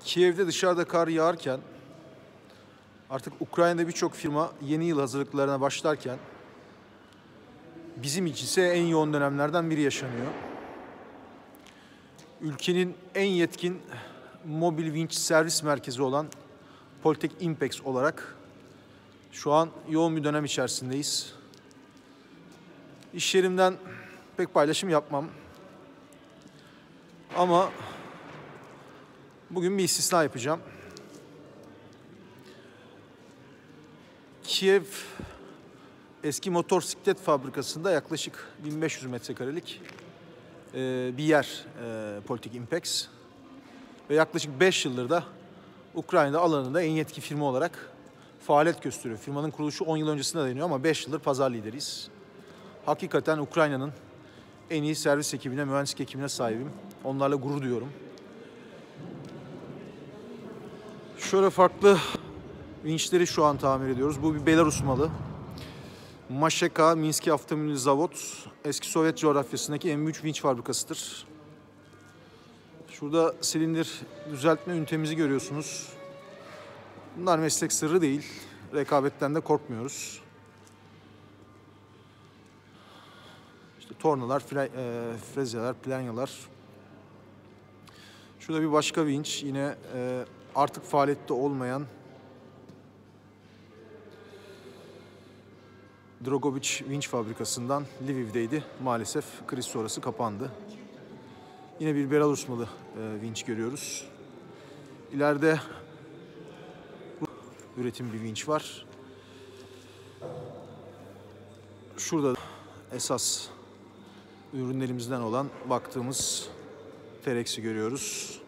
Kiev'de dışarıda kar yağarken, artık Ukrayna'da birçok firma yeni yıl hazırlıklarına başlarken bizim için ise en yoğun dönemlerden biri yaşanıyor. Ülkenin en yetkin mobil vinç servis merkezi olan Politek Impex olarak şu an yoğun bir dönem içerisindeyiz. İş yerimden pek paylaşım yapmam. Ama bugün bir istisna yapacağım. Kiev eski motosiklet fabrikasında yaklaşık 1500 metrekarelik bir yer Politek Impex. Ve yaklaşık 5 yıldır da Ukrayna alanında en yetkin firma olarak faaliyet gösteriyor. Firmanın kuruluşu 10 yıl öncesine dayanıyor ama 5 yıldır pazar lideriyiz. Hakikaten Ukrayna'nın en iyi servis ekibine, mühendislik ekibine sahibim. Onlarla gurur duyuyorum. Şöyle farklı vinçleri şu an tamir ediyoruz. Bu bir Belarus malı. Masheka Minski Avtomobil Zavod eski Sovyet coğrafyasındaki en büyük vinç fabrikasıdır. Şurada silindir düzeltme ünitemizi görüyorsunuz. Bunlar meslek sırrı değil. Rekabetten de korkmuyoruz. İşte tornalar, frezeler, planyalar. Şurada bir başka vinç. Yine artık faaliyette olmayan Drogoviç vinç fabrikasından, Lviv'deydi. Maalesef kriz sonrası kapandı. Yine bir Belarus malı vinç görüyoruz. İleride üretim bir vinç var. Şurada esas ürünlerimizden olan baktığımız Terex'i görüyoruz.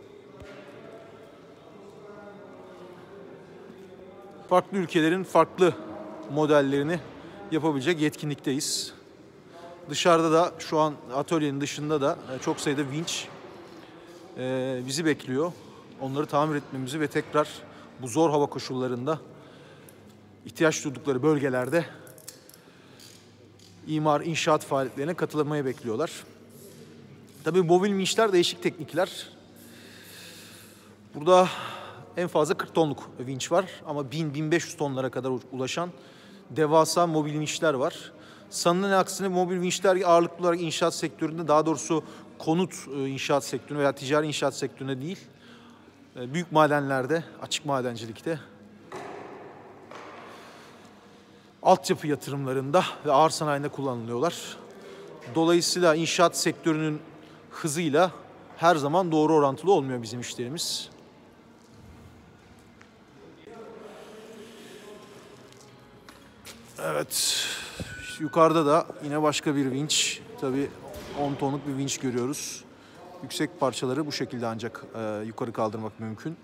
Farklı ülkelerin farklı modellerini yapabilecek yetkinlikteyiz. Dışarıda da şu an atölyenin dışında da çok sayıda vinç bizi bekliyor. Onları tamir etmemizi ve tekrar bu zor hava koşullarında ihtiyaç duydukları bölgelerde imar, inşaat faaliyetlerine katılmayı bekliyorlar. Tabii mobil vinçler değişik teknikler. Burada en fazla 40 tonluk vinç var ama 1000-1500 tonlara kadar ulaşan devasa mobil vinçler var. Sanılan aksine mobil vinçler ağırlıklı olarak inşaat sektöründe, daha doğrusu konut inşaat sektöründe veya ticari inşaat sektöründe değil, büyük madenlerde, açık madencilikte, altyapı yatırımlarında ve ağır sanayinde kullanılıyorlar. Dolayısıyla inşaat sektörünün hızıyla her zaman doğru orantılı olmuyor bizim işlerimiz. Evet, yukarıda da yine başka bir vinç. Tabii 10 tonluk bir vinç görüyoruz. Yüksek parçaları bu şekilde ancak yukarı kaldırmak mümkün.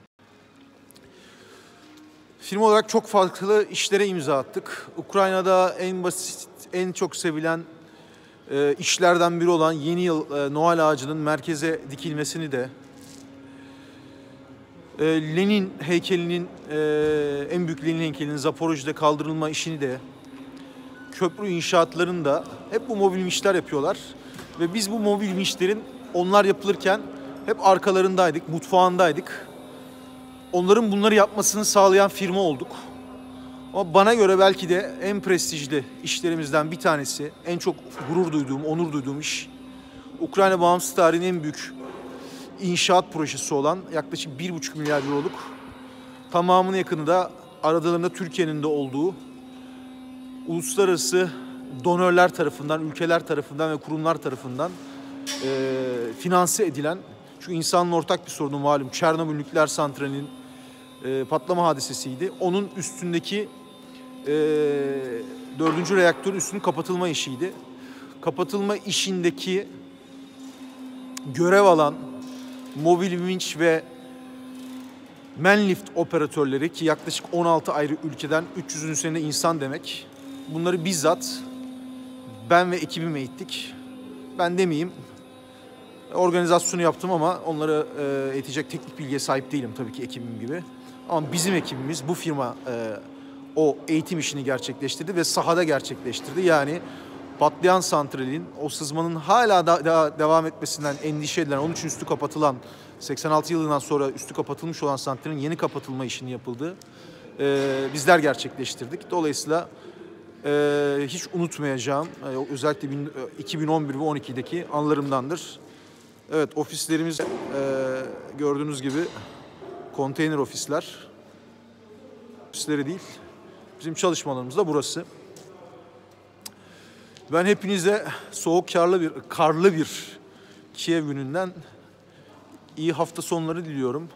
Firma olarak çok farklı işlere imza attık. Ukrayna'da en basit, en çok sevilen işlerden biri olan yeni yıl Noel ağacının merkeze dikilmesini de, Lenin heykelinin, en büyük Lenin heykelinin Zaporojye'de kaldırılma işini de, köprü inşaatlarını da hep bu mobil vinçler yapıyorlar. Ve biz bu mobil vinçlerin onlar yapılırken hep arkalarındaydık, mutfağındaydık. Onların bunları yapmasını sağlayan firma olduk. Ama bana göre belki de en prestijli işlerimizden bir tanesi, en çok gurur duyduğum, onur duyduğum iş, Ukrayna bağımsız tarihinin en büyük inşaat projesi olan yaklaşık 1,5 milyar euroluk, tamamının yakını da aralarında Türkiye'nin de olduğu, uluslararası donörler tarafından, ülkeler tarafından ve kurumlar tarafından finanse edilen, çünkü insanlığın ortak bir sorunu malum, Çernobil nükleer santralinin patlama hadisesiydi. Onun üstündeki 4. reaktörün üstünün kapatılma işiydi. Kapatılma işindeki görev alan mobil vinç ve manlift operatörleri, ki yaklaşık 16 ayrı ülkeden 300'ün üzerinde insan demek. Bunları bizzat ben ve ekibim eğittik. Ben demeyeyim, organizasyonu yaptım ama onları eğitecek teknik bilgiye sahip değilim tabii ki ekibim gibi. Ama bizim ekibimiz, bu firma o eğitim işini gerçekleştirdi ve sahada gerçekleştirdi. Yani patlayan santralin, o sızmanın hala devam etmesinden endişe edilen, onun için üstü kapatılan, 86 yılından sonra üstü kapatılmış olan santralin yeni kapatılma işini yapıldığı bizler gerçekleştirdik. Dolayısıyla hiç unutmayacağım, özellikle 2011 ve 12'deki anılarımdandır. Evet, ofislerimiz gördüğünüz gibi konteyner ofisler. Ofisleri değil, bizim çalışmalarımız da burası. Ben hepinize soğuk, karlı bir Kiev gününden iyi hafta sonları diliyorum.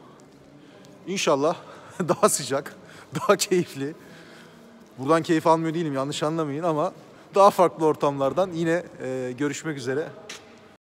İnşallah daha sıcak, daha keyifli. Buradan keyif almıyor değilim, yanlış anlamayın, ama daha farklı ortamlardan yine görüşmek üzere.